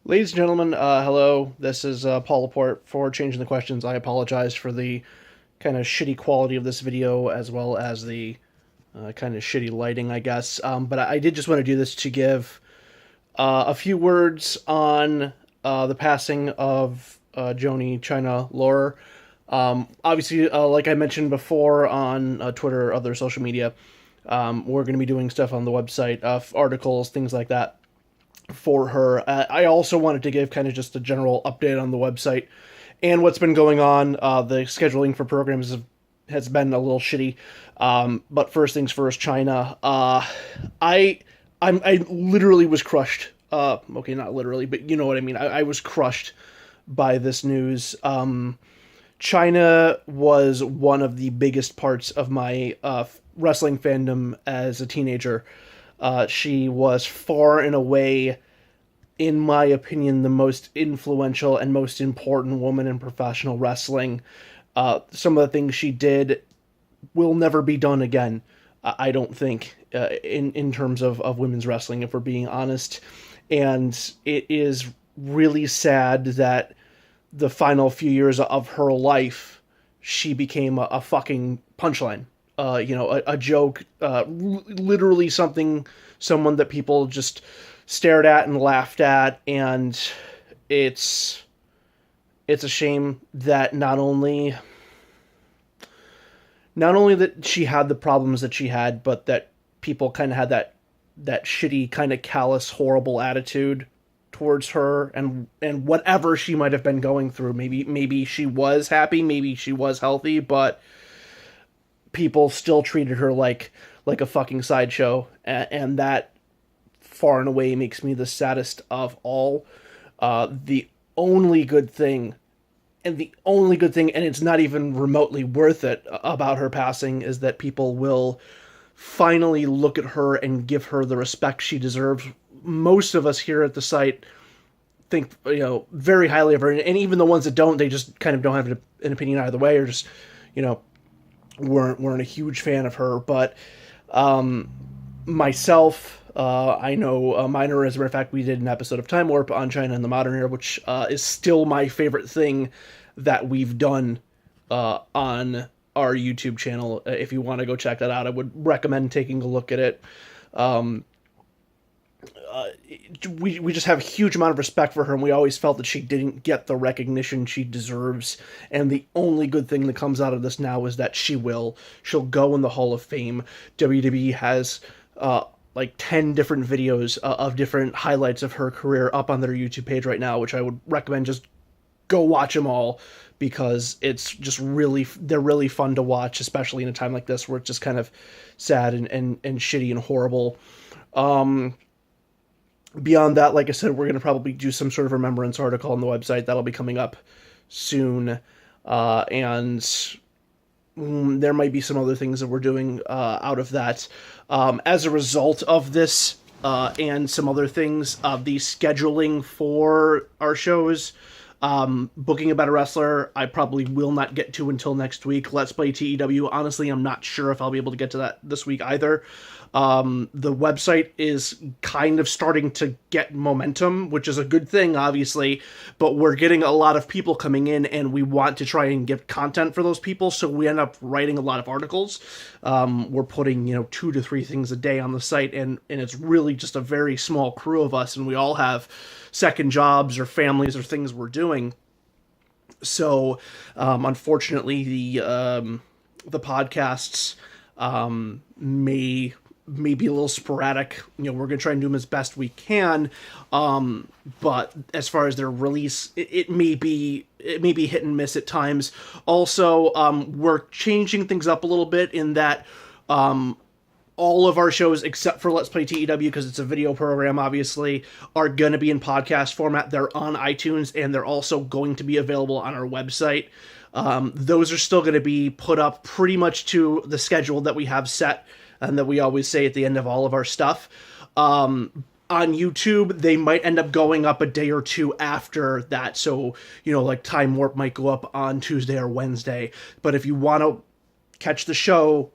Ladies and gentlemen, hello. This is Paul Laporte for Changing the Questions. I apologize for the kind of shitty quality of this video as well as the kind of shitty lighting, I guess. But I did just want to do this to give a few words on the passing of Joni Chyna Laurer. Obviously, like I mentioned before on Twitter or other social media, we're going to be doing stuff on the website, articles, things like that for her. I also wanted to give kind of just a general update on the website and what's been going on. The scheduling for programs has been a little shitty. But first things first, China. I literally was crushed. Okay, not literally, but you know what I mean. I was crushed by this news. China was one of the biggest parts of my wrestling fandom as a teenager. She was far and away, in my opinion, the most influential and most important woman in professional wrestling. Some of the things she did will never be done again. I don't think in terms of women's wrestling, if we're being honest. And it is really sad that the final few years of her life, she became a fucking punchline. A joke, literally someone that people just stared at and laughed at, and it's it's a shame that not only that she had the problems that she had, but that people kind of had that shitty kind of callous, horrible attitude towards her and whatever she might have been going through. Maybe she was happy, maybe she was healthy, but people still treated her like a fucking sideshow, and that far and away makes me the saddest of all. The only good thing, and it's not even remotely worth it about her passing, is that people will finally look at her and give her the respect she deserves. Most of us here at the site think, very highly of her, and even the ones that don't, they just kind of don't have an opinion either way, or just, you know, weren't a huge fan of her. But myself, I know Minor, as a matter of fact, we did an episode of Time Warp on China in the Modern Era, which is still my favorite thing that we've done on our YouTube channel. If you want to go check that out, I would recommend taking a look at it. Um, we just have a huge amount of respect for her, and we always felt that she didn't get the recognition she deserves. And the only good thing that comes out of this now is that she'll go in the Hall of Fame. WWE has like 10 different videos of different highlights of her career up on their YouTube page right now, which I would recommend. Just go watch them all, because it's just they're really fun to watch, especially in a time like this where it's just kind of sad and shitty and horrible. Beyond that, like I said, we're going to probably do some sort of remembrance article on the website that'll be coming up soon. And there might be some other things that we're doing out of that. As a result of this, and some other things, the scheduling for our shows, booking a better wrestler, I probably will not get to until next week. Let's Play TEW. Honestly, I'm not sure if I'll be able to get to that this week either. The website is kind of starting to get momentum, which is a good thing, obviously, but we're getting a lot of people coming in, and we want to try and get content for those people, so we end up writing a lot of articles. We're putting, 2 to 3 things a day on the site, and it's really just a very small crew of us, and we all have second jobs or families or things we're doing. So, unfortunately, the podcasts may be a little sporadic. We're gonna try and do them as best we can. But as far as their release, it may be hit and miss at times. Also, we're changing things up a little bit in that all of our shows, except for Let's Play TEW, because it's a video program, obviously, are going to be in podcast format. They're on iTunes, and they're also going to be available on our website. Those are still going to be put up pretty much to the schedule that we have set, and that we always say at the end of all of our stuff. On YouTube, they might end up going up a day or two after that. So, like Time Warp might go up on Tuesday or Wednesday. But if you want to catch the show,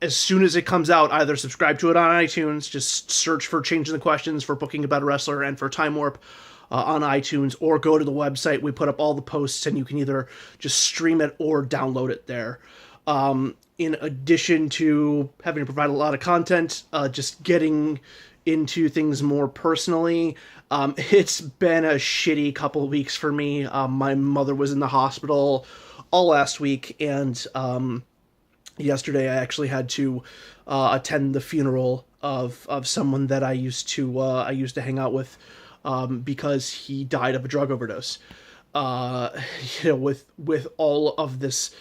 as soon as it comes out, either subscribe to it on iTunes, just search for Changing the Questions, for Booking a Better Wrestler, and for Time Warp on iTunes, or go to the website. We put up all the posts, and you can either just stream it or download it there. In addition to having to provide a lot of content, just getting into things more personally. It's been a shitty couple of weeks for me. My mother was in the hospital all last week, and yesterday I actually had to attend the funeral of someone that I used to hang out with, because he died of a drug overdose. Uh, with all of this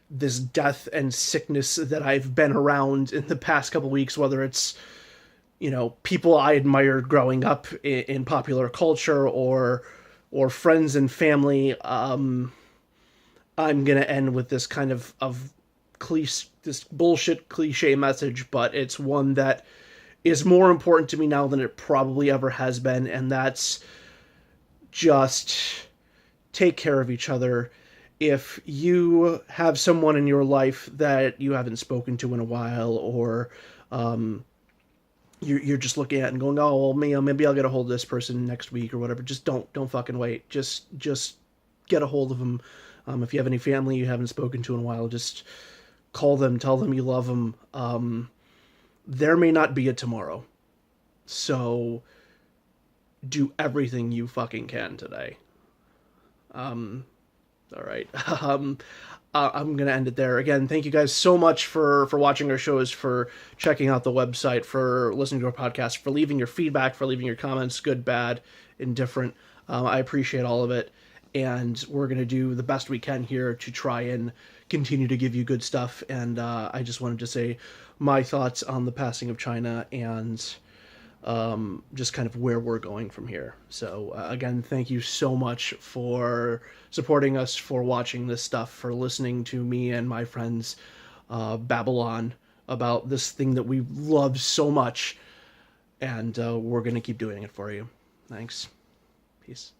death and sickness that I've been around in the past couple weeks, whether it's people I admired growing up in popular culture, or friends and family. I'm gonna end with this kind of this bullshit cliche message, but it's one that is more important to me now than it probably ever has been, and that's just take care of each other. If you have someone in your life that you haven't spoken to in a while, or you're just looking at and going, oh well, maybe I'll get a hold of this person next week or whatever. Just don't fucking wait. Just get a hold of them. If you have any family you haven't spoken to in a while, just call them, tell them you love them. There may not be a tomorrow, so do everything you fucking can today. All right. I'm gonna end it there. Again, thank you guys so much for watching our shows, for checking out the website, for listening to our podcast, for leaving your feedback, for leaving your comments, good, bad, indifferent. I appreciate all of it, and we're gonna do the best we can here to try and continue to give you good stuff. And I just wanted to say my thoughts on the passing of Chyna, and just kind of where we're going from here. So again, thank you so much for supporting us, for watching this stuff, for listening to me and my friends babble on about this thing that we love so much, and we're going to keep doing it for you. Thanks. Peace.